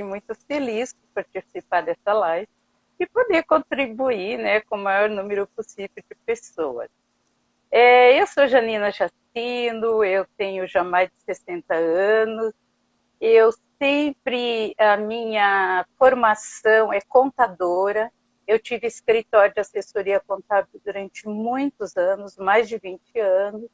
muito feliz por participar dessa live e poder contribuir, né, com o maior número possível de pessoas. Eu sou Janina Jacino, eu tenho já mais de 60 anos, eu sempre, a minha formação é contadora, eu tive escritório de assessoria contábil durante muitos anos, mais de 20 anos,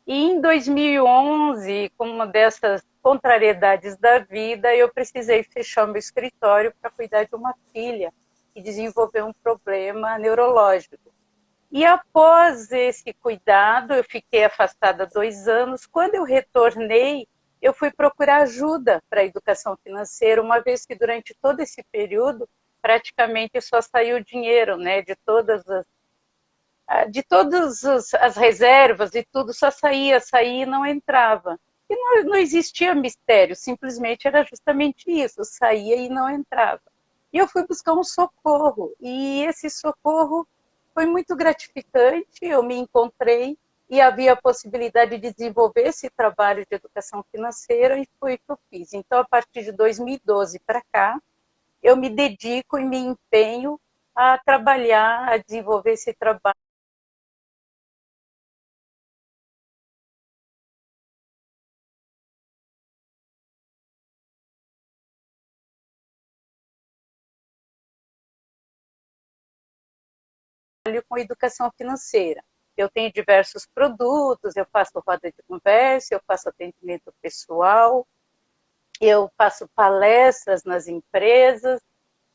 e em 2011, com uma dessas contrariedades da vida, eu precisei fechar o meu escritório para cuidar de uma filha que desenvolveu um problema neurológico. E após esse cuidado, eu fiquei afastada 2 anos. Quando eu retornei, eu fui procurar ajuda para a educação financeira, uma vez que durante todo esse período, praticamente só saiu dinheiro, né, de todas as reservas e tudo, só saía e não entrava. E não existia mistério, simplesmente era justamente isso, saía e não entrava. E eu fui buscar um socorro, e esse socorro foi muito gratificante, eu me encontrei e havia a possibilidade de desenvolver esse trabalho de educação financeira e foi o que eu fiz. Então, a partir de 2012 para cá, eu me dedico e me empenho a trabalhar, a desenvolver esse trabalho com educação financeira. Eu tenho diversos produtos, eu faço roda de conversa, eu faço atendimento pessoal, eu faço palestras nas empresas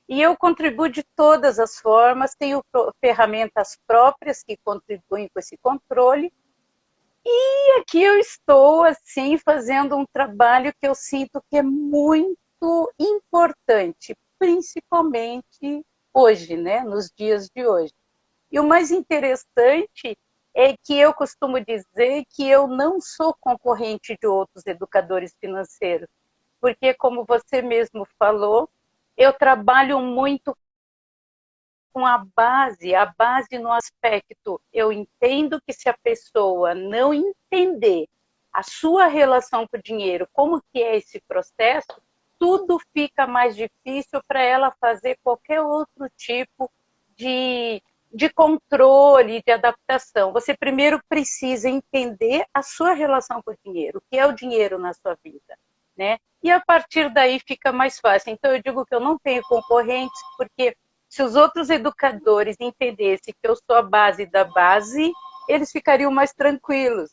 e eu contribuo de todas as formas, tenho ferramentas próprias que contribuem com esse controle e aqui eu estou assim fazendo um trabalho que eu sinto que é muito importante, principalmente hoje, né, nos dias de hoje. E o mais interessante é que eu costumo dizer que eu não sou concorrente de outros educadores financeiros, porque, como você mesmo falou, eu trabalho muito com a base no aspecto, eu entendo que se a pessoa não entender a sua relação com o dinheiro, como que é esse processo, tudo fica mais difícil para ela fazer qualquer outro tipo de controle, de adaptação. Você primeiro precisa entender a sua relação com o dinheiro, o que é o dinheiro na sua vida, né? E a partir daí fica mais fácil. Então eu digo que eu não tenho concorrentes, porque se os outros educadores entendessem que eu sou a base da base, eles ficariam mais tranquilos.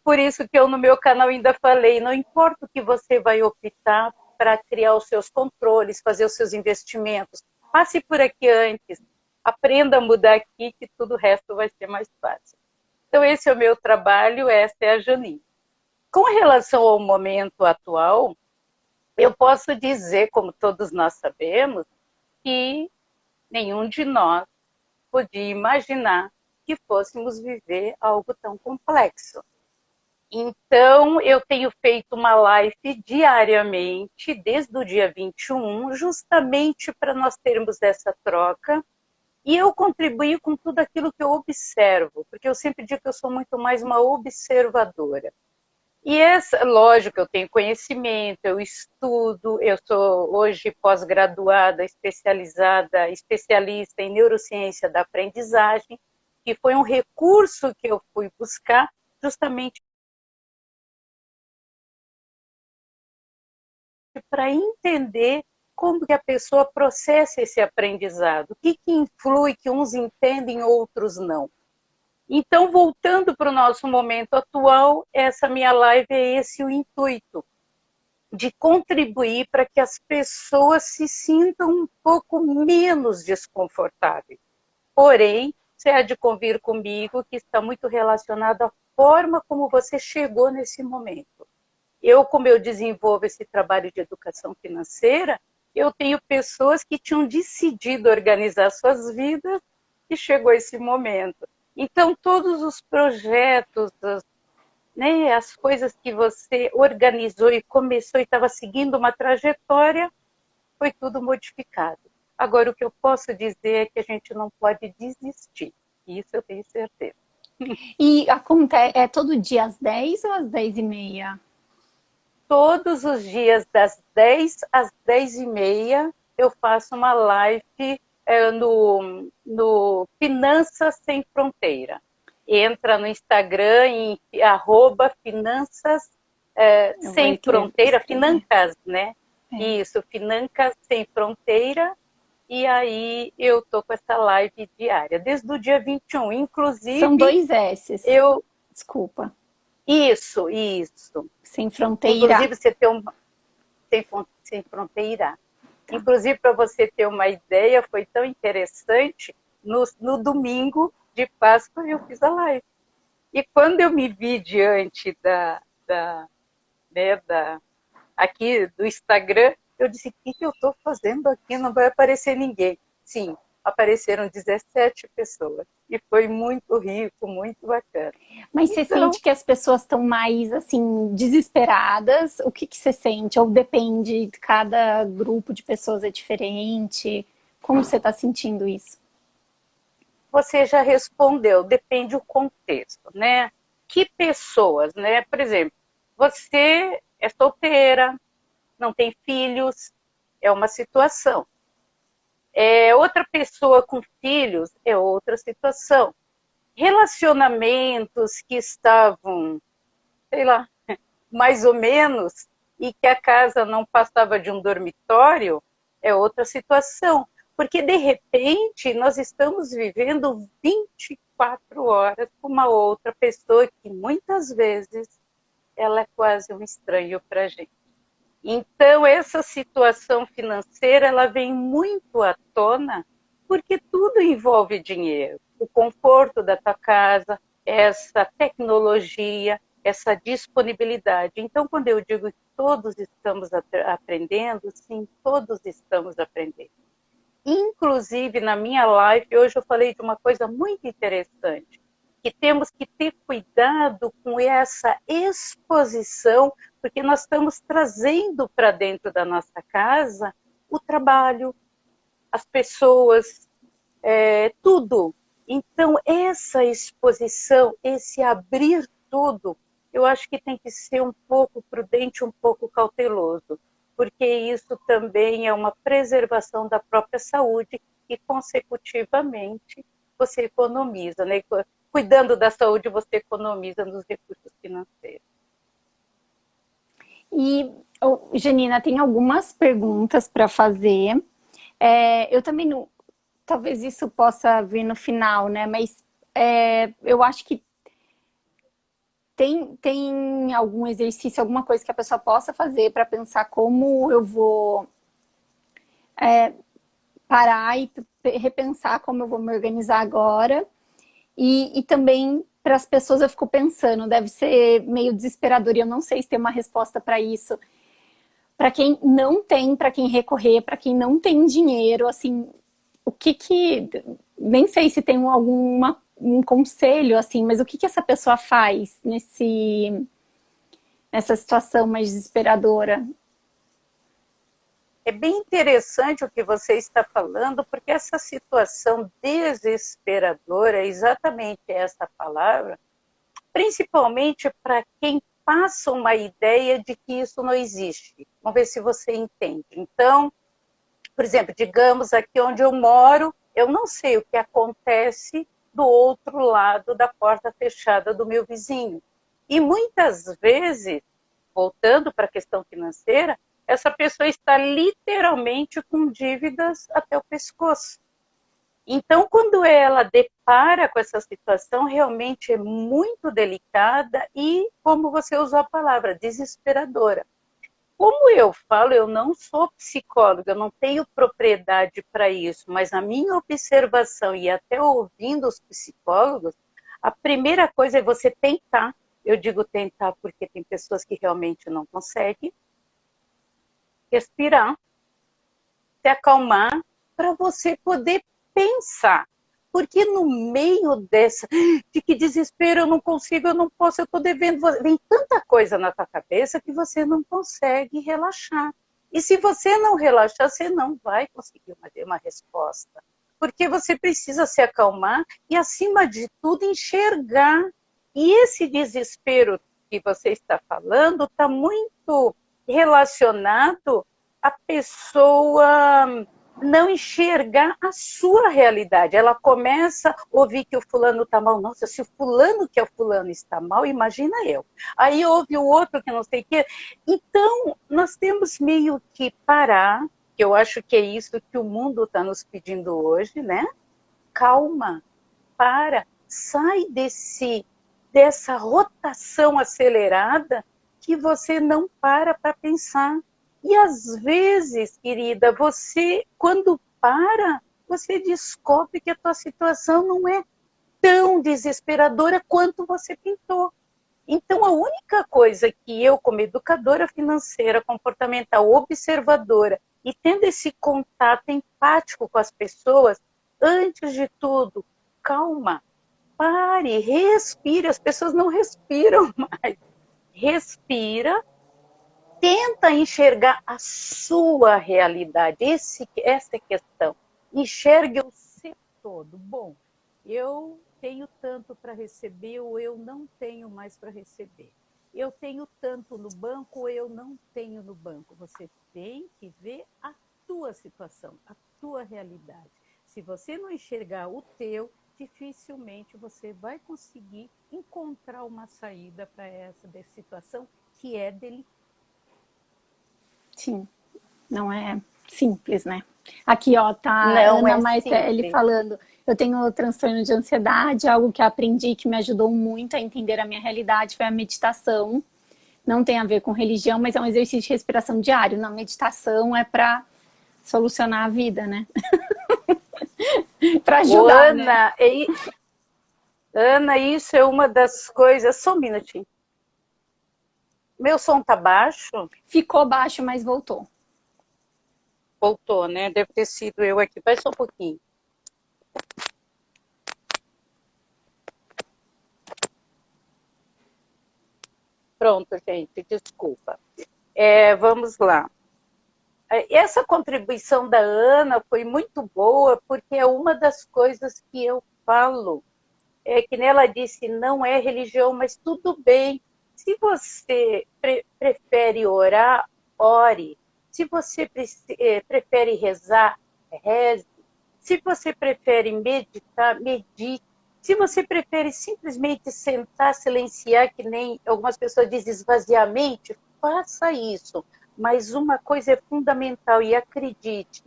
Por isso que eu no meu canal ainda falei, não importa o que você vai optar para criar os seus controles, fazer os seus investimentos, passe por aqui antes, aprenda a mudar aqui que tudo o resto vai ser mais fácil. Então esse é o meu trabalho, essa é a Janine. Com relação ao momento atual, eu posso dizer, como todos nós sabemos, que nenhum de nós podia imaginar que fôssemos viver algo tão complexo. Então, eu tenho feito uma live diariamente, desde o dia 21, justamente para nós termos essa troca. E eu contribuo com tudo aquilo que eu observo, porque eu sempre digo que eu sou muito mais uma observadora. E essa, lógico, eu tenho conhecimento, eu estudo, eu sou hoje pós-graduada, especialista em neurociência da aprendizagem, que foi um recurso que eu fui buscar justamente para entender como que a pessoa processa esse aprendizado, o que influi, que uns entendem, outros não. Então, voltando para o nosso momento atual, essa minha live é esse o intuito, de contribuir para que as pessoas se sintam um pouco menos desconfortáveis. Porém, você há de convir comigo que está muito relacionado à forma como você chegou nesse momento. Como eu desenvolvo esse trabalho de educação financeira, eu tenho pessoas que tinham decidido organizar suas vidas e chegou esse momento. Então, todos os projetos, né, as coisas que você organizou e começou e estava seguindo uma trajetória, foi tudo modificado. Agora, o que eu posso dizer é que a gente não pode desistir. Isso eu tenho certeza. E acontece, é todo dia às 10 ou às 10h30? todos os dias, das 10 às 10h30, eu faço uma live no Finanças Sem Fronteira. Entra no Instagram em @finanças sem fronteira, Financas, né? Isso, Financas Sem Fronteira. E aí eu tô com essa live diária, desde o dia 21, inclusive... São 2 S's. Desculpa. Isso. Sem fronteira. Inclusive, você ter sem fronteira. Tá. Inclusive, para você ter uma ideia, foi tão interessante, no domingo de Páscoa eu fiz a live. E quando eu me vi diante aqui do Instagram, eu disse, o que eu estou fazendo aqui? Não vai aparecer ninguém. Sim, apareceram 17 pessoas. E foi muito rico, muito bacana. Mas você sente que as pessoas estão mais, assim, desesperadas? O que você sente? Ou depende, cada grupo de pessoas é diferente? Como você está sentindo isso? Você já respondeu, depende do contexto, né? Que pessoas, né? Por exemplo, você é solteira, não tem filhos, é uma situação. Outra pessoa com filhos é outra situação. Relacionamentos que estavam, sei lá, mais ou menos, e que a casa não passava de um dormitório, é outra situação. Porque, de repente, nós estamos vivendo 24 horas com uma outra pessoa que, muitas vezes, ela é quase um estranho para a gente. Então, essa situação financeira, ela vem muito à tona, porque tudo envolve dinheiro. O conforto da tua casa, essa tecnologia, essa disponibilidade. Então, quando eu digo que todos estamos aprendendo, sim, todos estamos aprendendo. Inclusive, na minha live, hoje eu falei de uma coisa muito interessante, que temos que ter cuidado com essa exposição, porque nós estamos trazendo para dentro da nossa casa o trabalho, as pessoas, tudo. Então, essa exposição, esse abrir tudo, eu acho que tem que ser um pouco prudente, um pouco cauteloso, porque isso também é uma preservação da própria saúde e, consecutivamente, você economiza, né? Cuidando da saúde, você economiza nos recursos financeiros. E, Janina, tem algumas perguntas para fazer. Eu também não... Talvez isso possa vir no final, né? Mas eu acho que tem algum exercício, alguma coisa que a pessoa possa fazer para pensar como eu vou parar e repensar como eu vou me organizar agora. E também para as pessoas eu fico pensando, deve ser meio desesperador e eu não sei se tem uma resposta para isso. Para quem não tem para quem recorrer, para quem não tem dinheiro, assim, o que nem sei se tem um conselho, assim, mas o que essa pessoa faz nessa situação mais desesperadora? É bem interessante o que você está falando, porque essa situação desesperadora, exatamente essa palavra, principalmente para quem passa uma ideia de que isso não existe. Vamos ver se você entende. Então, por exemplo, digamos aqui onde eu moro, eu não sei o que acontece do outro lado da porta fechada do meu vizinho. E muitas vezes, voltando para a questão financeira, essa pessoa está literalmente com dívidas até o pescoço. Então, quando ela depara com essa situação, realmente é muito delicada e, como você usou a palavra, desesperadora. Como eu falo, eu não sou psicóloga, eu não tenho propriedade para isso, mas a minha observação e até ouvindo os psicólogos, a primeira coisa é você tentar. Eu digo tentar porque tem pessoas que realmente não conseguem. Respirar, se acalmar, para você poder pensar. Porque no meio de que desespero, eu não consigo, eu não posso, eu estou devendo, vem tanta coisa na tua cabeça que você não consegue relaxar. E se você não relaxar, você não vai conseguir uma resposta. Porque você precisa se acalmar e, acima de tudo, enxergar. E esse desespero que você está falando está muito relacionado à pessoa não enxergar a sua realidade. Ela começa a ouvir que o fulano está mal. Nossa, se o fulano que é o fulano está mal, imagina eu. Aí ouve o outro que não sei o quê. Então, nós temos meio que parar, que eu acho que é isso que o mundo está nos pedindo hoje, né? Calma, para, sai dessa rotação acelerada que você não para pensar. E às vezes, querida, você, quando para, você descobre que a tua situação não é tão desesperadora quanto você pintou. Então, a única coisa que eu, como educadora financeira, comportamental, observadora, e tendo esse contato empático com as pessoas, antes de tudo, calma, pare, respire. As pessoas não respiram mais. Respira, tenta enxergar a sua realidade. Essa é a questão. Enxergue o seu todo. Bom, eu tenho tanto para receber ou eu não tenho mais para receber. Eu tenho tanto no banco ou eu não tenho no banco. Você tem que ver a tua situação, a tua realidade. Se você não enxergar o teu, dificilmente você vai conseguir encontrar uma saída para essa situação que é delicada. Sim, não é simples, né? Aqui, ó, tá Não Ana é Martelli simples. falando. Eu tenho transtorno de ansiedade, algo que aprendi que me ajudou muito a entender a minha realidade foi a meditação. Não tem a ver com religião, mas é um exercício de respiração diário. Na meditação é para solucionar a vida, né? Para Ô, ajudar, né? Ana, isso é uma das coisas. Só um minutinho. Meu som tá baixo? Ficou baixo, mas voltou. Voltou, né? Deve ter sido eu aqui. Vai só um pouquinho. Pronto, gente, desculpa. Vamos lá. Essa contribuição da Ana foi muito boa, porque é uma das coisas que eu falo. É que ela disse, não é religião, mas tudo bem. Se você prefere orar, ore. Se você prefere rezar, reze. Se você prefere meditar, medite. Se você prefere simplesmente sentar, silenciar, que nem algumas pessoas dizem esvaziar a mente, faça isso. Mas uma coisa é fundamental, e acredite,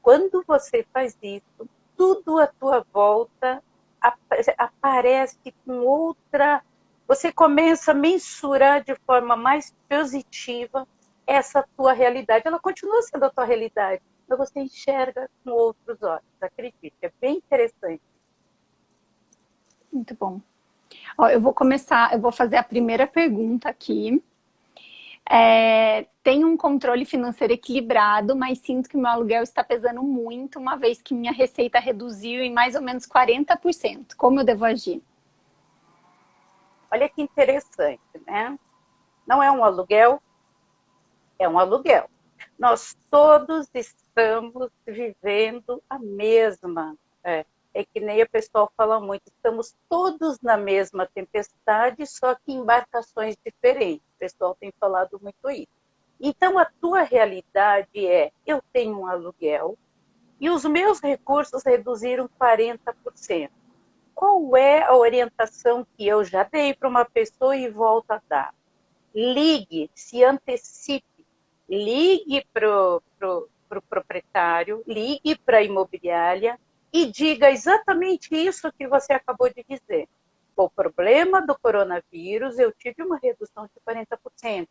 quando você faz isso, tudo à tua volta aparece com outra. Você começa a mensurar de forma mais positiva essa tua realidade. Ela continua sendo a tua realidade, mas você enxerga com outros olhos. Acredite, é bem interessante. Muito bom. Ó, eu vou fazer a primeira pergunta aqui. Tenho um controle financeiro equilibrado, mas sinto que meu aluguel está pesando muito, uma vez que minha receita reduziu em mais ou menos 40%. Como eu devo agir? Olha que interessante, né? Não é um aluguel, é um aluguel. Nós todos estamos vivendo a mesma. Que nem o pessoal fala muito, estamos todos na mesma tempestade, só que em embarcações diferentes. O pessoal tem falado muito isso. Então, a tua realidade é, eu tenho um aluguel e os meus recursos reduziram 40%. Qual é a orientação que eu já dei para uma pessoa e volto a dar? Ligue, se antecipe, ligue para o proprietário, ligue para a imobiliária e diga exatamente isso que você acabou de dizer. O problema do coronavírus, eu tive uma redução de 40%.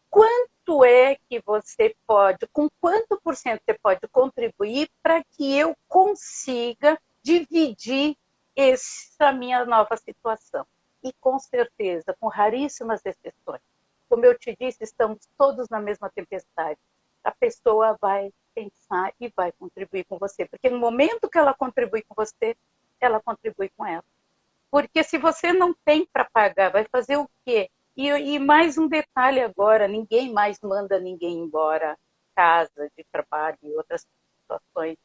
Quanto é que você pode, com quanto por cento você pode contribuir para que eu consiga dividir essa minha nova situação? E com certeza, com raríssimas exceções, como eu te disse, estamos todos na mesma tempestade. A pessoa vai pensar e vai contribuir com você, porque no momento que ela contribui com você, ela contribui com ela. Porque se você não tem para pagar, vai fazer o quê? E mais um detalhe agora, ninguém mais manda ninguém embora, casa, de trabalho e outras situações.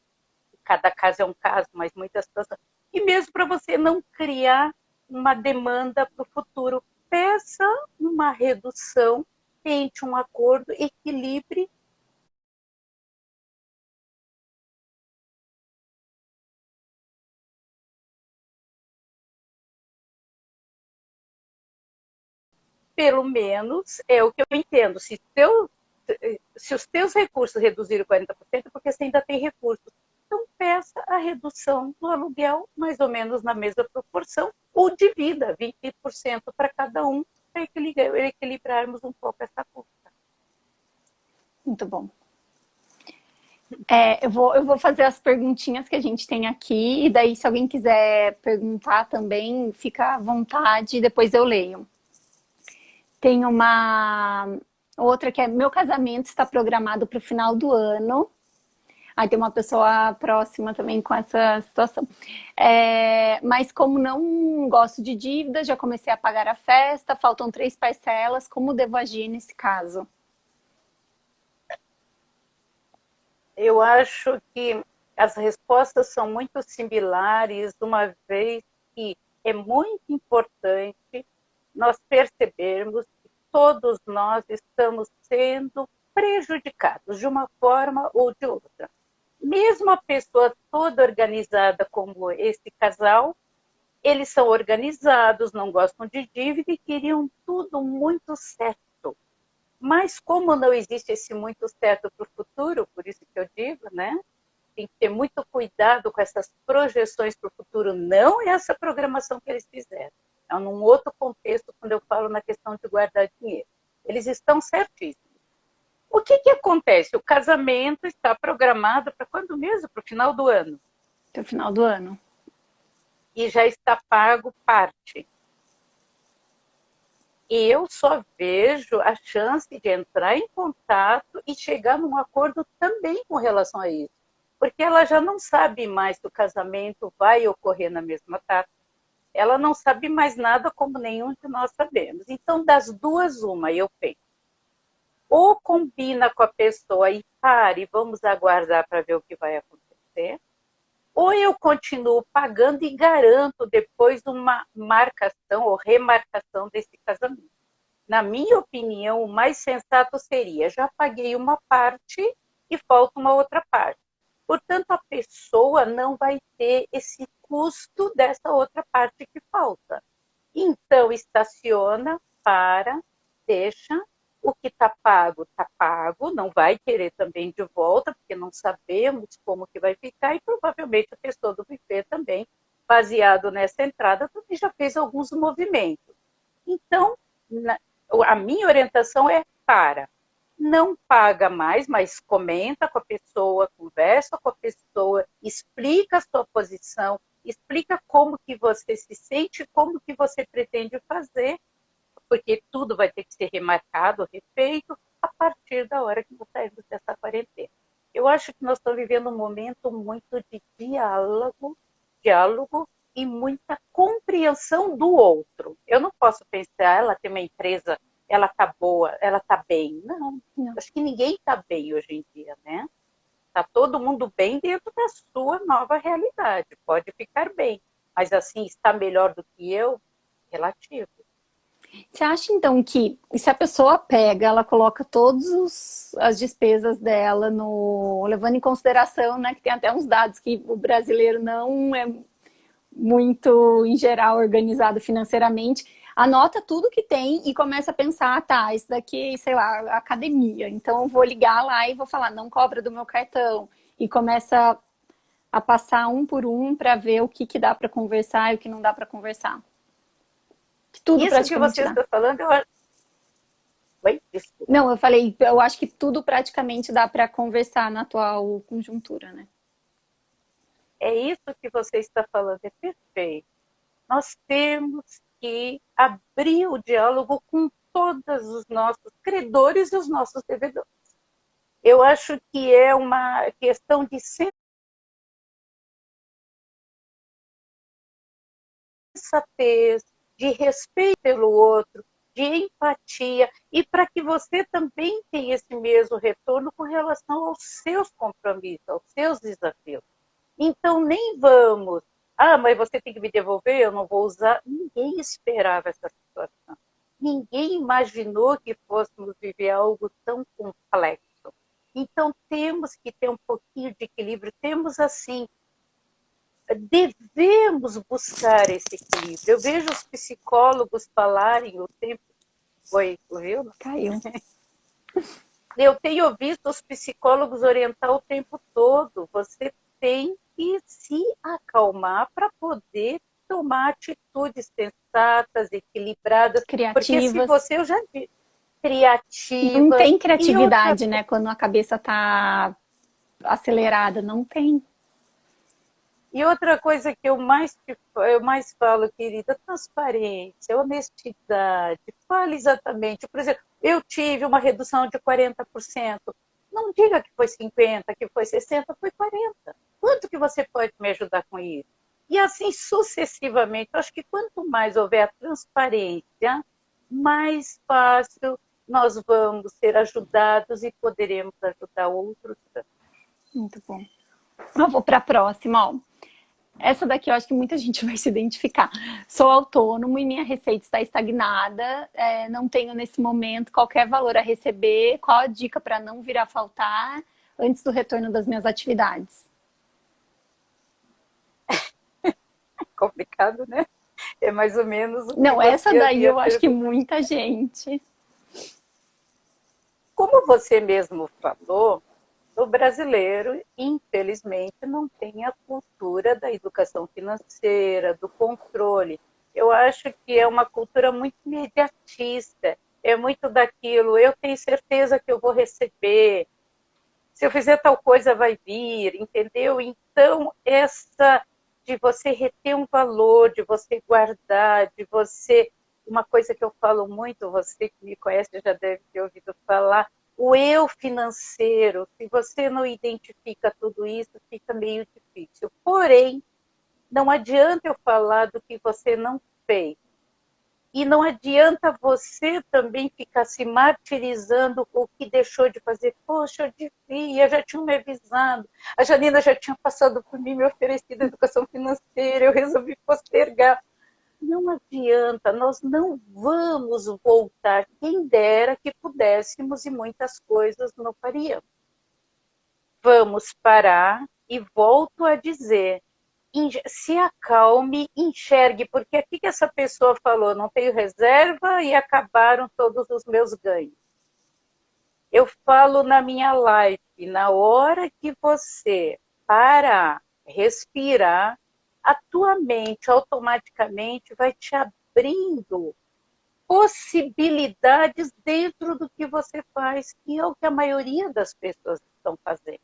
Cada caso é um caso, mas muitas situações. E mesmo para você não criar uma demanda para o futuro. peça uma redução, tente um acordo, equilibre. Pelo menos é o que eu entendo. Se os teus recursos reduzirem 40%, é porque você ainda tem recursos. Então, peça a redução do aluguel, mais ou menos na mesma proporção, ou divida 20% para cada um, para equilibrarmos um pouco essa conta. Muito bom. Eu vou fazer as perguntinhas que a gente tem aqui, e daí, se alguém quiser perguntar também, fica à vontade, depois eu leio. Tem uma outra que é: meu casamento está programado para o final do ano. Aí tem uma pessoa próxima também com essa situação. Mas como não gosto de dívidas, já comecei a pagar a festa, faltam 3 parcelas, como devo agir nesse caso? Eu acho que as respostas são muito similares, uma vez que é muito importante nós percebermos que todos nós estamos sendo prejudicados de uma forma ou de outra. Mesmo a pessoa toda organizada como esse casal, eles são organizados, não gostam de dívida e queriam tudo muito certo. Mas como não existe esse muito certo para o futuro, por isso que eu digo, né? Tem que ter muito cuidado com essas projeções para o futuro, não essa programação que eles fizeram. É num outro contexto, quando eu falo na questão de guardar dinheiro. Eles estão certíssimos. O que acontece? O casamento está programado para quando mesmo? Para o final do ano. Até o final do ano. E já está pago parte. E eu só vejo a chance de entrar em contato e chegar num acordo também com relação a isso. Porque ela já não sabe mais se o casamento vai ocorrer na mesma data. Ela não sabe mais nada como nenhum de nós sabemos. Então, das duas, uma, eu penso. Ou combina com a pessoa e para e vamos aguardar para ver o que vai acontecer, ou eu continuo pagando e garanto depois uma marcação ou remarcação desse casamento. Na minha opinião, o mais sensato seria: já paguei uma parte e falta uma outra parte. Portanto, a pessoa não vai ter esse custo dessa outra parte que falta. Então, estaciona, para, deixa, o que está pago, não vai querer também de volta, porque não sabemos como que vai ficar, e provavelmente a pessoa do buffet também, baseado nessa entrada, também já fez alguns movimentos. Então, a minha orientação é: para, não paga mais, mas comenta com a pessoa, conversa com a pessoa, explica a sua posição, explica como que você se sente, como que você pretende fazer, porque tudo vai ter que ser remarcado, refeito, a partir da hora que nós saímos dessa quarentena. Eu acho que nós estamos vivendo um momento muito de diálogo e muita compreensão do outro. Eu não posso pensar: ela tem uma empresa, ela está boa, ela está bem. Não, acho que ninguém está bem hoje em dia, né? Está todo mundo bem dentro da sua nova realidade. Pode ficar bem, mas assim, está melhor do que eu? Relativo. Você acha, então, que se a pessoa pega, ela coloca todas as despesas dela levando em consideração, né, que tem até uns dados que o brasileiro não é muito, em geral, organizado financeiramente, anota tudo que tem e começa a pensar: tá, isso daqui, sei lá, academia, então eu vou ligar lá e vou falar: não cobra do meu cartão, e começa a passar um por um para ver o que dá para conversar e o que não dá para conversar. Tudo Isso que praticamente você dá. está falando, eu... Oi? Desculpa. Não, eu falei, eu acho que tudo praticamente dá para conversar na atual conjuntura, né? É isso que você está falando, é perfeito. Nós temos que abrir o diálogo com todos os nossos credores e os nossos devedores. Eu acho que é uma questão de sensatez, de respeito pelo outro, de empatia, e para que você também tenha esse mesmo retorno com relação aos seus compromissos, aos seus desafios. Então, nem vamos: mas você tem que me devolver, eu não vou usar. Ninguém esperava essa situação. ninguém imaginou que fôssemos viver algo tão complexo. Então, temos que ter um pouquinho de equilíbrio, temos, assim, devemos buscar esse equilíbrio. Eu vejo os psicólogos falarem o tempo... Oi, ouviu? Caiu. Eu tenho visto os psicólogos orientar o tempo todo. Você tem que se acalmar para poder tomar atitudes sensatas, equilibradas, porque se Criativas. você, eu já vi, Não criativas, tem e outra, criatividade, né? Quando a cabeça tá acelerada, não tem. e outra coisa que eu mais falo, querida, transparência, honestidade, fale exatamente. Por exemplo, eu tive uma redução de 40%. Não diga que foi 50%, que foi 60%, foi 40%. Quanto que você pode me ajudar com isso? E assim sucessivamente. Eu acho que quanto mais houver a transparência, mais fácil nós vamos ser ajudados e poderemos ajudar outros. Muito bom. Eu vou para a próxima, ó. Essa daqui eu acho que muita gente vai se identificar. Sou autônomo e minha receita está estagnada, não tenho nesse momento qualquer valor a receber. Qual a dica para não vir a faltar antes do retorno das minhas atividades? Complicado, né? É mais ou menos o que Não, essa você daí havia eu acho que perguntado. muita gente. Como você mesmo falou, o brasileiro, infelizmente, não tem a cultura da educação financeira, do controle. Eu acho que é uma cultura muito imediatista, é muito daquilo, eu tenho certeza que eu vou receber, se eu fizer tal coisa vai vir, entendeu? Então, essa de você reter um valor, de você guardar, de você... Uma coisa que eu falo muito, você que me conhece já deve ter ouvido falar, o eu financeiro, se você não identifica tudo isso, fica meio difícil. Porém, não adianta eu falar do que você não fez. E não adianta você também ficar se martirizando com o que deixou de fazer. Poxa, eu devia, já tinha me avisado. A Janina já tinha passado por mim, me oferecido educação financeira, eu resolvi postergar. Não adianta, nós não vamos voltar. Quem dera que pudéssemos e muitas coisas não faríamos. Vamos parar e volto a dizer, se acalme, enxergue, porque aqui que essa pessoa falou, não tenho reserva e acabaram todos os meus ganhos. Eu falo na minha live, na hora que você parar, respirar, a tua mente automaticamente vai te abrindo possibilidades dentro do que você faz, que é o que a maioria das pessoas estão fazendo.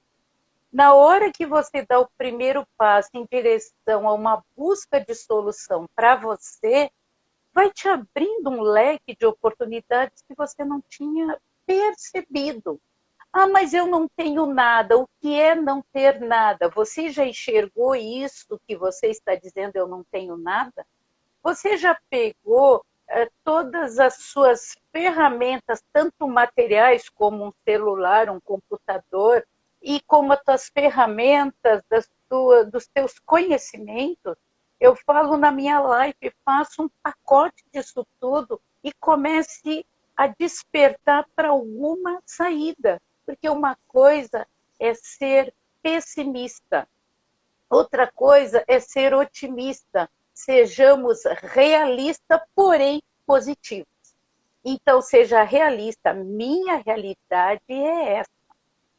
Na hora que você dá o primeiro passo em direção a uma busca de solução para você, vai te abrindo um leque de oportunidades que você não tinha percebido. Ah, mas eu não tenho nada. O que é não ter nada? Você já enxergou isso que você está dizendo, eu não tenho nada? Você já pegou todas as suas ferramentas, tanto materiais como um celular, um computador, e como as tuas ferramentas dos teus conhecimentos? Eu falo na minha live, faça um pacote disso tudo e comece a despertar para alguma saída. Porque uma coisa é ser pessimista, outra coisa é ser otimista. Sejamos realistas, porém positivos. Então, seja realista. Minha realidade é essa.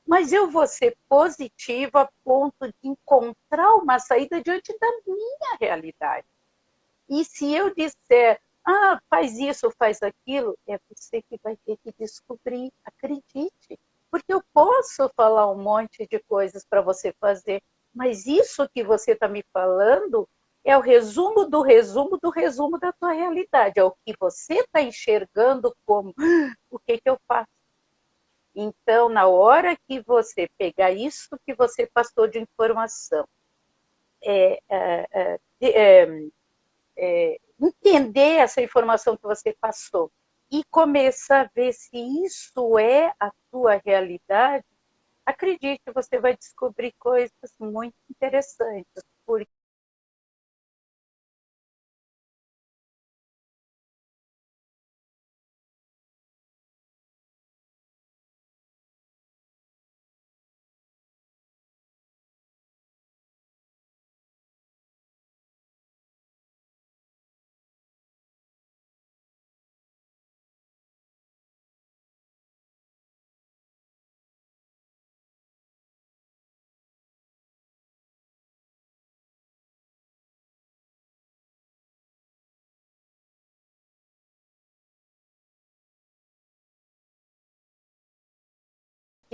Mas eu vou ser positiva a ponto de encontrar uma saída diante da minha realidade. E se eu disser, ah, faz isso, faz aquilo, é você que vai ter que descobrir. Acredite. Porque eu posso falar um monte de coisas para você fazer, mas isso que você está me falando é o resumo do resumo do resumo da tua realidade. É o que você está enxergando como o que eu faço. Então, na hora que você pegar isso que você passou de informação, entender essa informação que você passou e começar a ver se isso é a tua realidade, acredite, você vai descobrir coisas muito interessantes, porque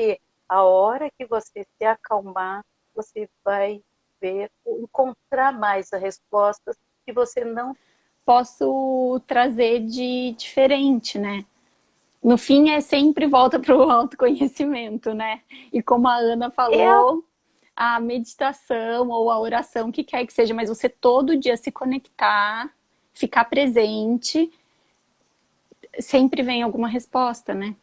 porque a hora que você se acalmar, você vai ver, encontrar mais as respostas que você não posso trazer de diferente, né? No fim, é sempre volta para o autoconhecimento, né? E como a Ana é. falou, a meditação ou a oração, que quer que seja, mas você todo dia se conectar, ficar presente, sempre vem alguma resposta, né?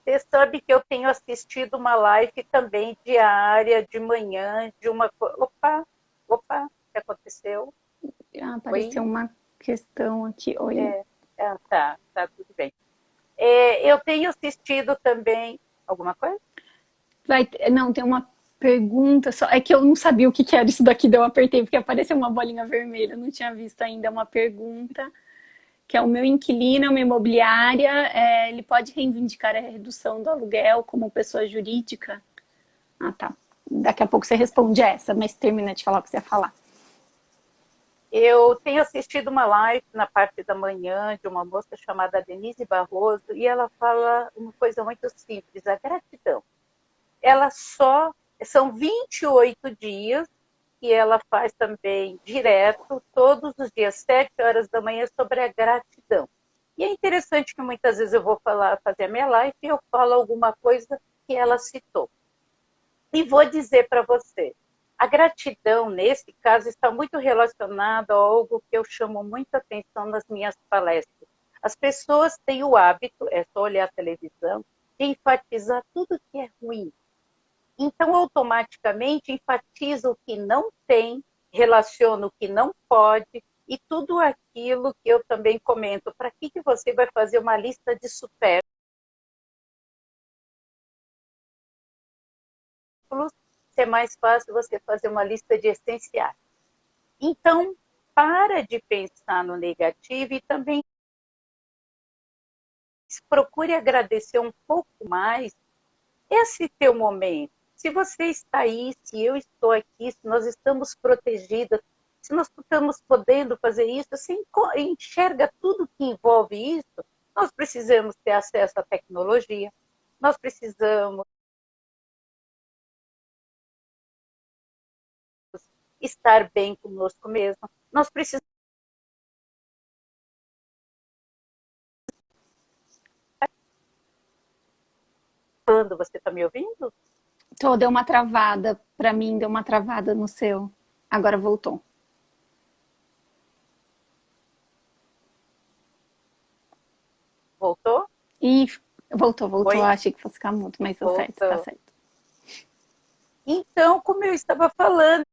Você sabe que eu tenho assistido uma live também diária, de manhã, de uma... Opa, o que aconteceu? Apareceu Oi? uma questão aqui. Oi. Tá, tudo bem. Eu tenho assistido também... Alguma coisa? Não, tem uma pergunta só. É que eu não sabia o que era isso daqui, daí eu apertei porque apareceu uma bolinha vermelha. Eu não tinha visto ainda uma pergunta. Que é o meu inquilino, é uma imobiliária, ele pode reivindicar a redução do aluguel como pessoa jurídica? Ah, tá. Daqui a pouco você responde essa, mas termina de falar o que você ia falar. Eu tenho assistido uma live na parte da manhã de uma moça chamada Denise Barroso e ela fala uma coisa muito simples, a gratidão. Ela só... São 28 dias que ela faz também direto, todos os dias, 7 horas da manhã, sobre a gratidão. E é interessante que muitas vezes eu vou fazer a minha live e eu falo alguma coisa que ela citou. E vou dizer para você, a gratidão, nesse caso, está muito relacionada a algo que eu chamo muita atenção nas minhas palestras. As pessoas têm o hábito, é só olhar a televisão, de enfatizar tudo que é ruim. Então, automaticamente, enfatiza o que não tem, relaciona o que não pode, e tudo aquilo que eu também comento. Para que você vai fazer uma lista de supérfluos? Se é mais fácil você fazer uma lista de essenciais. Então, para de pensar no negativo e também procure agradecer um pouco mais esse teu momento. Se você está aí, se eu estou aqui, se nós estamos protegidas, se nós estamos podendo fazer isso, se enxerga tudo que envolve isso, nós precisamos ter acesso à tecnologia, nós precisamos estar bem conosco mesmo, nós precisamos... Quando você está me ouvindo? Então, deu uma travada, para mim deu uma travada no seu. Agora voltou. Voltou? E voltou. Oi? Achei que fosse ficar mudo, mas deu certo, tá Voltou. certo. Então, como eu estava falando,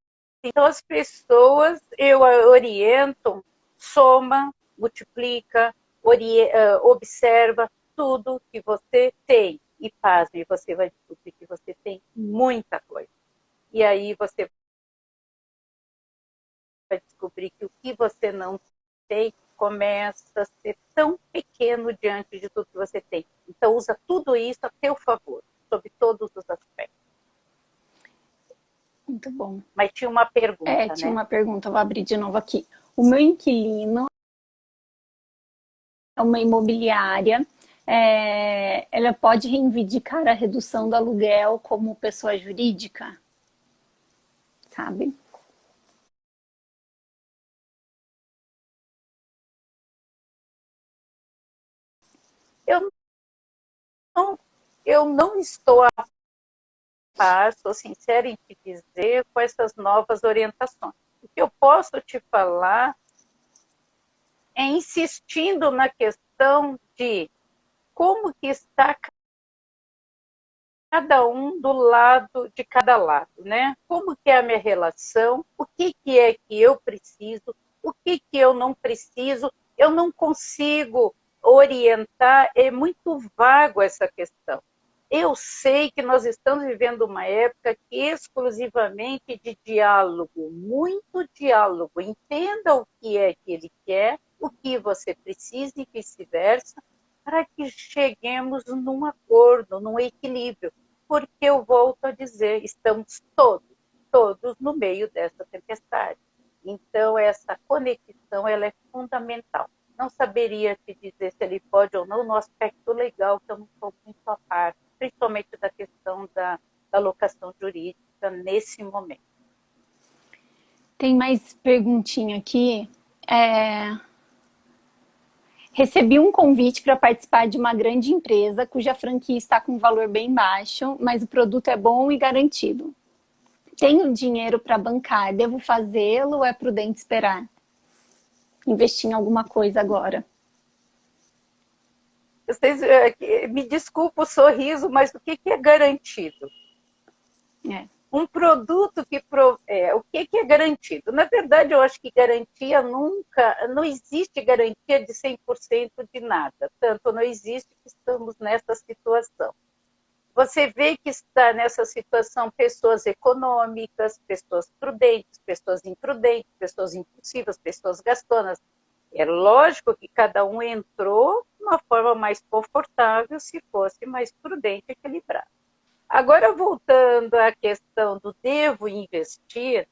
então as pessoas, eu oriento, soma, multiplica, observa tudo que você tem. E pasme, você vai descobrir que você tem muita coisa. E aí você vai descobrir que o que você não tem começa a ser tão pequeno diante de tudo que você tem. Então, usa tudo isso a teu favor, sob todos os aspectos. Muito bom. Mas tinha uma pergunta, Tinha né? uma pergunta, vou abrir de novo aqui. O meu inquilino é uma imobiliária, ela pode reivindicar a redução do aluguel como pessoa jurídica, sabe? Eu não, eu não estou a par, sou sincera em te dizer, com essas novas orientações. O que eu posso te falar é insistindo na questão de como que está cada um do lado de cada lado, né? Como que é a minha relação, o que que é que eu preciso, o que que eu não preciso, eu não consigo orientar, é muito vago essa questão. Eu sei que nós estamos vivendo uma época que exclusivamente de diálogo, muito diálogo. Entenda o que é que ele quer, o que você precisa e vice-versa, para que cheguemos num acordo, num equilíbrio. Porque eu volto a dizer, estamos todos no meio dessa tempestade. Então, essa conexão ela é fundamental. Não saberia te dizer se ele pode ou não no aspecto legal, que eu não sou muito a par principalmente da questão da locação jurídica nesse momento. Tem mais perguntinha aqui. Recebi um convite para participar de uma grande empresa cuja franquia está com um valor bem baixo, mas o produto é bom e garantido. Tenho dinheiro para bancar, devo fazê-lo ou é prudente esperar? Investir em alguma coisa agora. Vocês, me desculpa o sorriso, mas o que é garantido? Um produto que... o que é garantido? Na verdade, eu acho que garantia nunca... Não existe garantia de 100% de nada. Tanto não existe que estamos nessa situação. Você vê que está nessa situação pessoas econômicas, pessoas prudentes, pessoas imprudentes, pessoas impulsivas, pessoas gastonas. É lógico que cada um entrou de uma forma mais confortável se fosse mais prudente e equilibrado. Agora, voltando à questão do devo investir,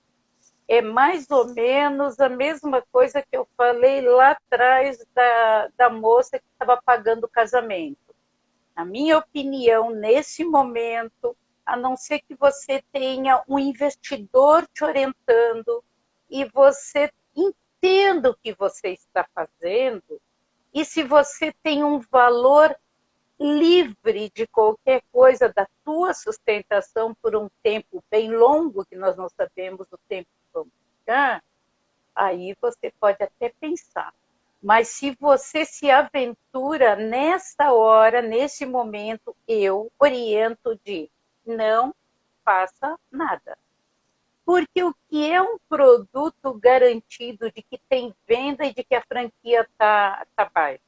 é mais ou menos a mesma coisa que eu falei lá atrás da moça que estava pagando o casamento. Na minha opinião, nesse momento, a não ser que você tenha um investidor te orientando e você entenda o que você está fazendo, e se você tem um valor livre de qualquer coisa da tua sustentação por um tempo bem longo, que nós não sabemos o tempo que vamos ficar, aí você pode até pensar. Mas se você se aventura nessa hora, nesse momento, eu oriento de não faça nada. Porque o que é um produto garantido de que tem venda e de que a franquia está baixa?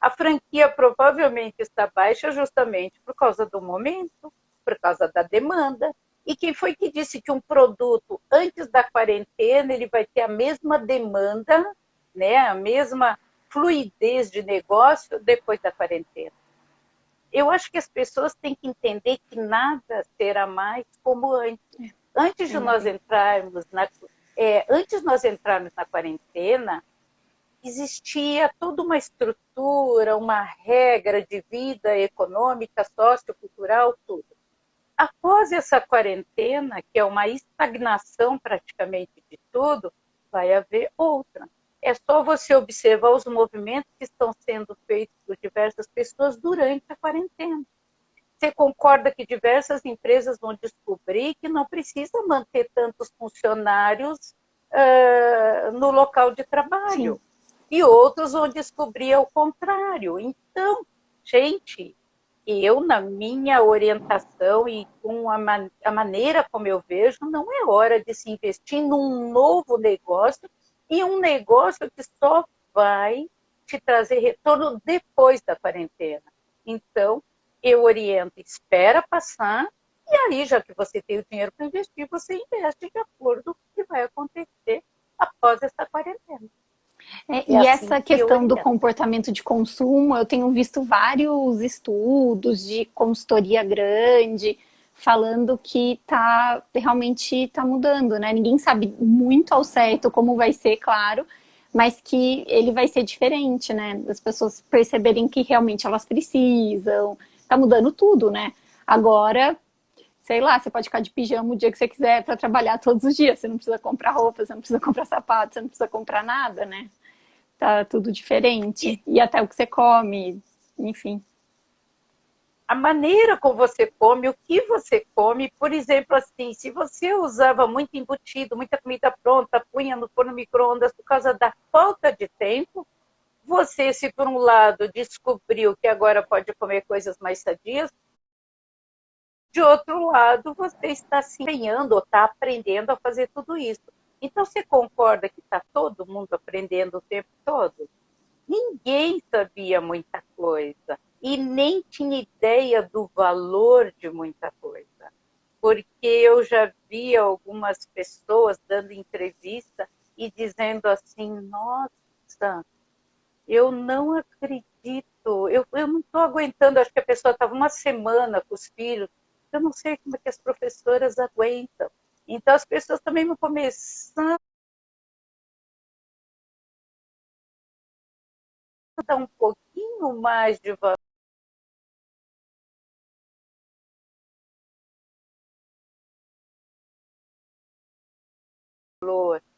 A franquia provavelmente está baixa justamente por causa do momento, por causa da demanda. E quem foi que disse que um produto, antes da quarentena, ele vai ter a mesma demanda, né, a mesma fluidez de negócio depois da quarentena? Eu acho que as pessoas têm que entender que nada será mais como antes. Antes de nós entrarmos na quarentena, existia toda uma estrutura, uma regra de vida econômica, sociocultural, tudo. Após essa quarentena, que é uma estagnação praticamente de tudo, vai haver outra. É só você observar os movimentos que estão sendo feitos por diversas pessoas durante a quarentena. Você concorda que diversas empresas vão descobrir que não precisa manter tantos funcionários no local de trabalho? Sim. E outros vão descobrir ao contrário. Então, gente, eu, na minha orientação e com a maneira como eu vejo, não é hora de se investir num novo negócio e um negócio que só vai te trazer retorno depois da quarentena. Então, eu oriento, espera passar, e aí, já que você tem o dinheiro para investir, você investe de acordo com o que vai acontecer após essa quarentena. E assim essa questão do comportamento de consumo, eu tenho visto vários estudos de consultoria grande falando que realmente está mudando, né? Ninguém sabe muito ao certo como vai ser, claro, mas que ele vai ser diferente, né? As pessoas perceberem que realmente elas precisam. Tá mudando tudo, né? Agora, sei lá, você pode ficar de pijama o dia que você quiser para trabalhar todos os dias. Você não precisa comprar roupa, você não precisa comprar sapato, você não precisa comprar nada, né? Tá tudo diferente. E até o que você come, enfim. A maneira como você come, o que você come, por exemplo, assim, se você usava muito embutido, muita comida pronta, punha no forno micro-ondas por causa da falta de tempo, você, se por um lado descobriu que agora pode comer coisas mais sadias, de outro lado, você está se empenhando ou está aprendendo a fazer tudo isso. Então, você concorda que está todo mundo aprendendo o tempo todo? Ninguém sabia muita coisa e nem tinha ideia do valor de muita coisa. Porque eu já vi algumas pessoas dando entrevista e dizendo assim, nossa, eu não acredito, eu não estou aguentando, acho que a pessoa estava uma semana com os filhos, eu não sei como é que as professoras aguentam. Então as pessoas também vão começando a dar um pouquinho mais de valor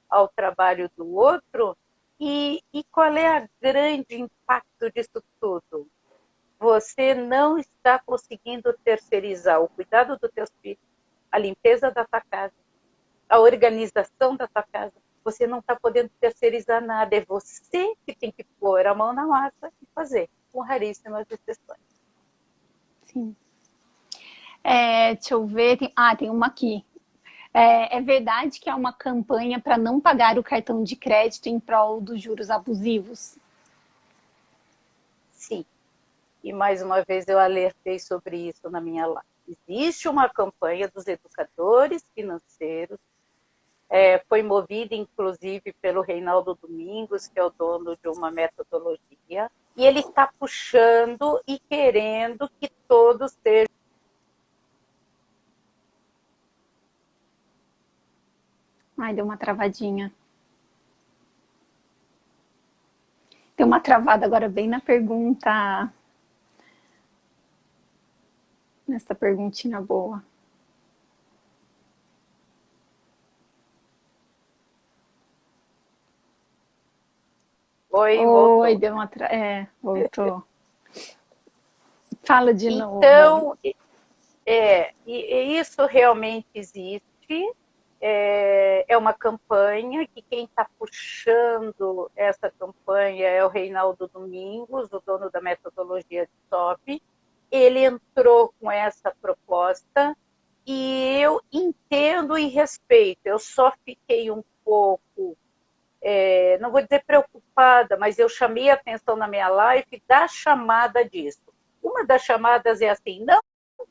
ao trabalho do outro. E qual é o grande impacto disso tudo? Você não está conseguindo terceirizar o cuidado dos teus filhos, a limpeza da tua casa, a organização da tua casa. Você não está podendo terceirizar nada. É você que tem que pôr a mão na massa e fazer, com raríssimas exceções. Sim. Deixa eu ver. Tem uma aqui. É verdade que é uma campanha para não pagar o cartão de crédito em prol dos juros abusivos? Sim. E mais uma vez eu alertei sobre isso na minha live. Existe uma campanha dos educadores financeiros, foi movida inclusive pelo Reinaldo Domingos, que é o dono de uma metodologia, e ele está puxando e querendo que todos sejam. Ai, deu uma travadinha. Deu uma travada agora bem na pergunta. Nessa perguntinha boa. Oi, voltou. Deu uma voltou. Fala de novo. Então, e isso realmente existe. É uma campanha que quem está puxando essa campanha é o Reinaldo Domingos, o dono da metodologia de SOP. Ele entrou com essa proposta e eu entendo e respeito. Eu só fiquei um pouco, não vou dizer preocupada, mas eu chamei a atenção na minha live da chamada disso. Uma das chamadas é assim: não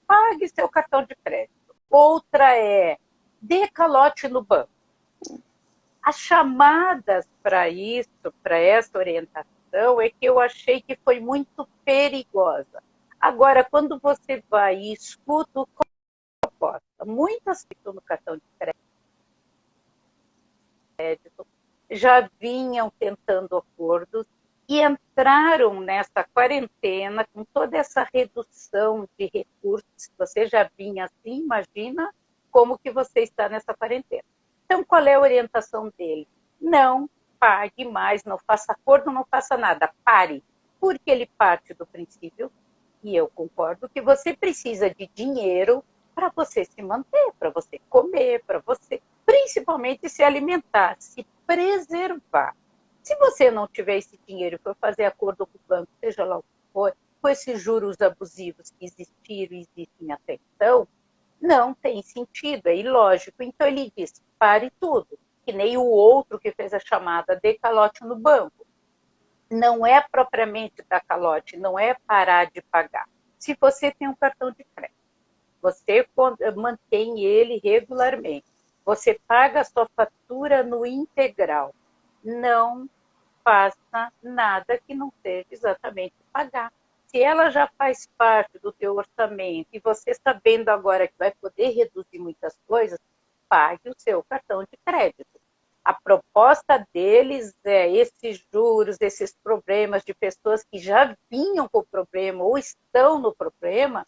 pague seu cartão de crédito. Outra é: dê calote no banco. As chamadas para isso, para essa orientação, é que eu achei que foi muito perigosa. Agora, quando você vai e escuta o proposta, muitas ficam no cartão de crédito, já vinham tentando acordos e entraram nessa quarentena com toda essa redução de recursos. Você já vinha assim, imagina como que você está nessa quarentena. Então, qual é a orientação dele? Não pague mais, não faça acordo, não faça nada, pare. Porque ele parte do princípio, e eu concordo, que você precisa de dinheiro para você se manter, para você comer, para você, principalmente, se alimentar, se preservar. Se você não tiver esse dinheiro e for fazer acordo com o banco, seja lá o que for, com esses juros abusivos que existiram e existem até então, não tem sentido, é ilógico. Então ele diz: pare tudo, que nem o outro que fez a chamada de calote no banco. Não é propriamente dar calote, não é parar de pagar. Se você tem um cartão de crédito, você mantém ele regularmente, você paga a sua fatura no integral, não faça nada que não seja exatamente pagar. Se ela já faz parte do teu orçamento e você sabendo agora que vai poder reduzir muitas coisas, pague o seu cartão de crédito. A proposta deles é esses juros, esses problemas de pessoas que já vinham com o problema ou estão no problema,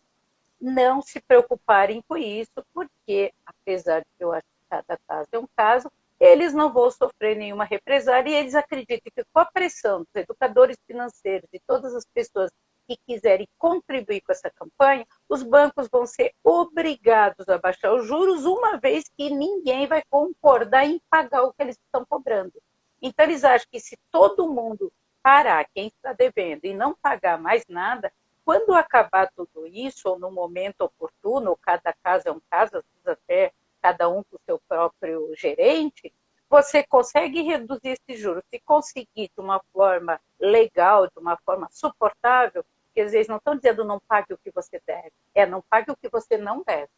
não se preocuparem com isso, porque, apesar de eu acho que cada caso é um caso, eles não vão sofrer nenhuma represália e eles acreditam que com a pressão dos educadores financeiros e todas as pessoas que quiserem contribuir com essa campanha, os bancos vão ser obrigados a baixar os juros, uma vez que ninguém vai concordar em pagar o que eles estão cobrando. Então, eles acham que se todo mundo parar, quem está devendo, e não pagar mais nada, quando acabar tudo isso, ou no momento oportuno, ou cada caso é um caso, às vezes até cada um com o seu próprio gerente, você consegue reduzir esses juros. Se conseguir de uma forma legal, de uma forma suportável, que às vezes não estão dizendo não pague o que você deve, não pague o que você não deve.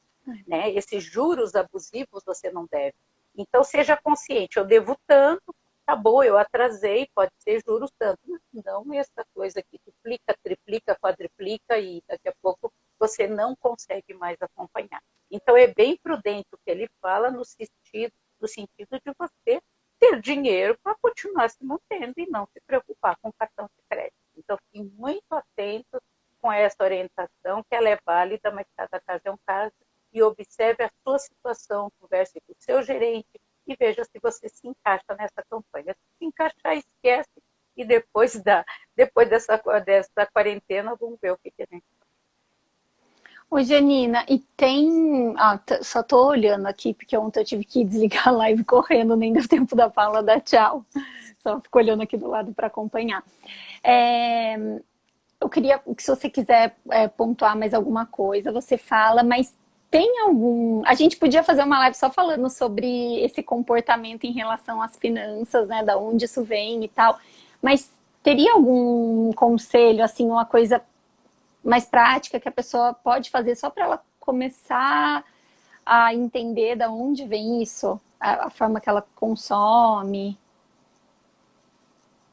Né? Esses juros abusivos você não deve. Então, seja consciente, eu devo tanto, tá bom, eu atrasei, pode ser juros tanto. Não essa coisa que duplica, triplica, quadriplica e daqui a pouco você não consegue mais acompanhar. Então, é bem prudente o que ele fala no sentido de você ter dinheiro para continuar se mantendo e não se preocupar com o cartão de crédito. Então, fique muito atento com essa orientação, que ela é válida, mas cada caso é um caso, e observe a sua situação, converse com o seu gerente, e veja se você se encaixa nessa campanha. Se encaixar, esquece, e depois dessa quarentena, vamos ver o que a gente. Ô, Janina, e tem. Ah, só tô olhando aqui, porque ontem eu tive que desligar a live correndo, nem deu tempo da Paula dar tchau. Só fico olhando aqui do lado para acompanhar. Eu queria que, se você quiser pontuar mais alguma coisa, você fala, mas tem algum. A gente podia fazer uma live só falando sobre esse comportamento em relação às finanças, né? Da onde isso vem e tal. Mas teria algum conselho, assim, uma coisa mais prática que a pessoa pode fazer só para ela começar a entender da onde vem isso, a forma que ela consome?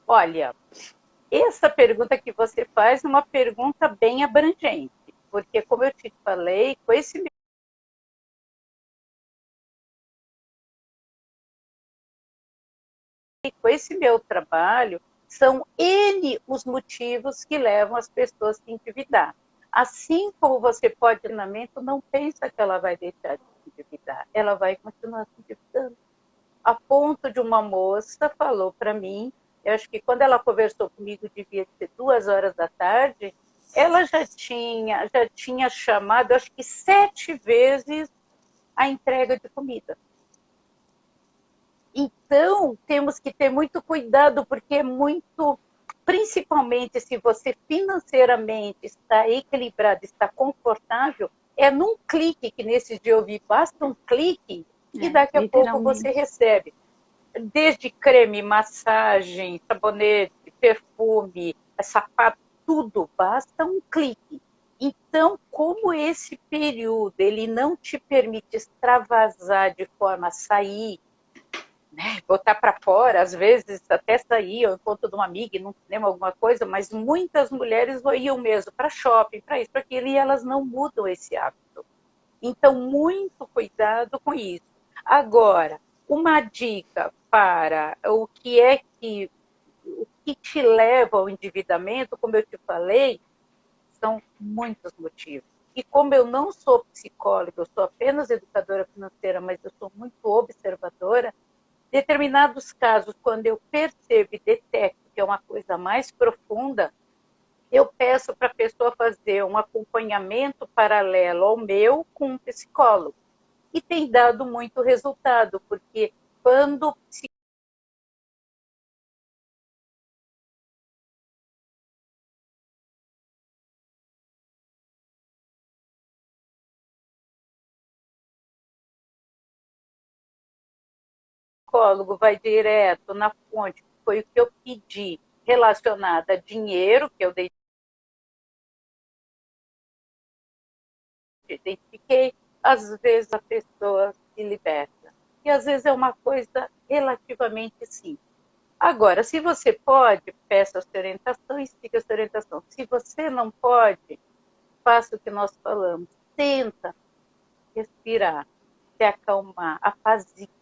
Olha, essa pergunta que você faz é uma pergunta bem abrangente, porque, como eu te falei, com esse meu trabalho, são N os motivos que levam as pessoas a se endividar. Assim como você pode, treinamento, não pensa que ela vai deixar de se endividar, ela vai continuar se endividando. A ponto de uma moça falou para mim, eu acho que quando ela conversou comigo, devia ser 2 horas da tarde, ela já tinha chamado, acho que 7 vezes a entrega de comida. Então, temos que ter muito cuidado, porque é muito, principalmente se você financeiramente está equilibrado, está confortável, é num clique, que nesse dia eu vi, basta um clique, e daqui a pouco você recebe. Desde creme, massagem, sabonete, perfume, sapato, tudo, basta um clique. Então, como esse período ele não te permite extravasar de forma a sair, né, botar para fora, às vezes até sair, eu encontro de uma amiga e não cinema alguma coisa, mas muitas mulheres iam mesmo para shopping, para isso, para aquilo, e elas não mudam esse hábito. Então, muito cuidado com isso. Agora, uma dica para o que te leva ao endividamento, como eu te falei, são muitos motivos. E como eu não sou psicóloga, eu sou apenas educadora financeira, mas eu sou muito observadora, determinados casos, quando eu percebo e detecto que é uma coisa mais profunda, eu peço para a pessoa fazer um acompanhamento paralelo ao meu com um psicólogo. E tem dado muito resultado, porque quando o psicólogo vai direto na fonte, que foi o que eu pedi, relacionado a dinheiro, que eu identifiquei, às vezes a pessoa se liberta. E às vezes é uma coisa relativamente simples. Agora, se você pode, peça a sua orientação e siga a sua orientação. Se você não pode, faça o que nós falamos. Tenta respirar, se acalmar, apaziguar.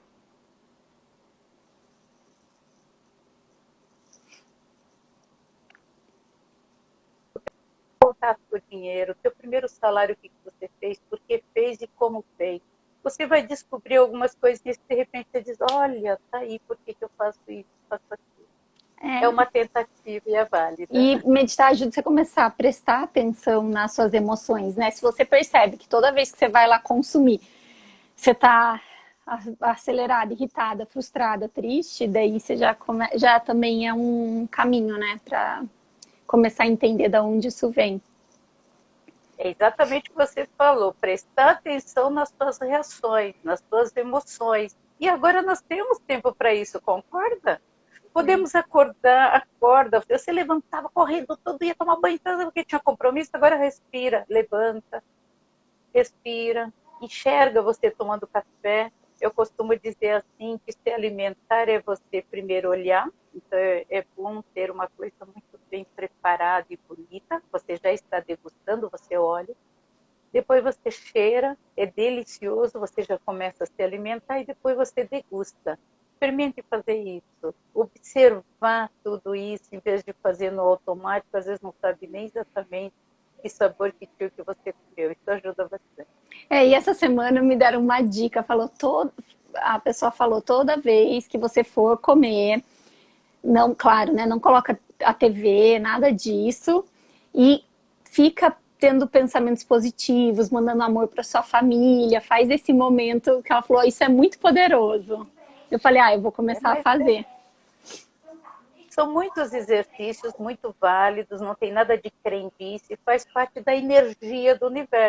Contato com o dinheiro, teu primeiro salário, o que você fez, por que fez e como fez. Você vai descobrir algumas coisinhas que de repente você diz, olha, tá aí, por que eu faço isso, faço aquilo. É uma tentativa e é válida. E meditar ajuda você a começar a prestar atenção nas suas emoções, né? Se você percebe que toda vez que você vai lá consumir, você tá acelerada, irritada, frustrada, triste, daí você já também é um caminho, né? Para começar a entender de onde isso vem. É exatamente o que você falou, prestar atenção nas suas reações, nas suas emoções. E agora nós temos tempo para isso, concorda? Podemos acorda. Você levantava correndo todo, ia tomar banho, porque tinha compromisso, agora respira, levanta, respira, enxerga você tomando café. Eu costumo dizer assim, que se alimentar é você primeiro olhar, então é bom ter uma coisa muito bem preparada e bonita, você já está degustando, você olha, depois você cheira, é delicioso, você já começa a se alimentar e depois você degusta. Experimente fazer isso, observar tudo isso, em vez de fazer no automático, às vezes não sabe nem exatamente que sabor que você comeu, isso ajuda bastante. E essa semana me deram uma dica, falou a pessoa falou, toda vez que você for comer, não, claro, né, não coloca a TV, nada disso, e fica tendo pensamentos positivos, mandando amor para sua família, faz esse momento que ela falou, isso é muito poderoso. Eu falei, eu vou começar a fazer. São muitos exercícios muito válidos, não tem nada de crendice, faz parte da energia do universo.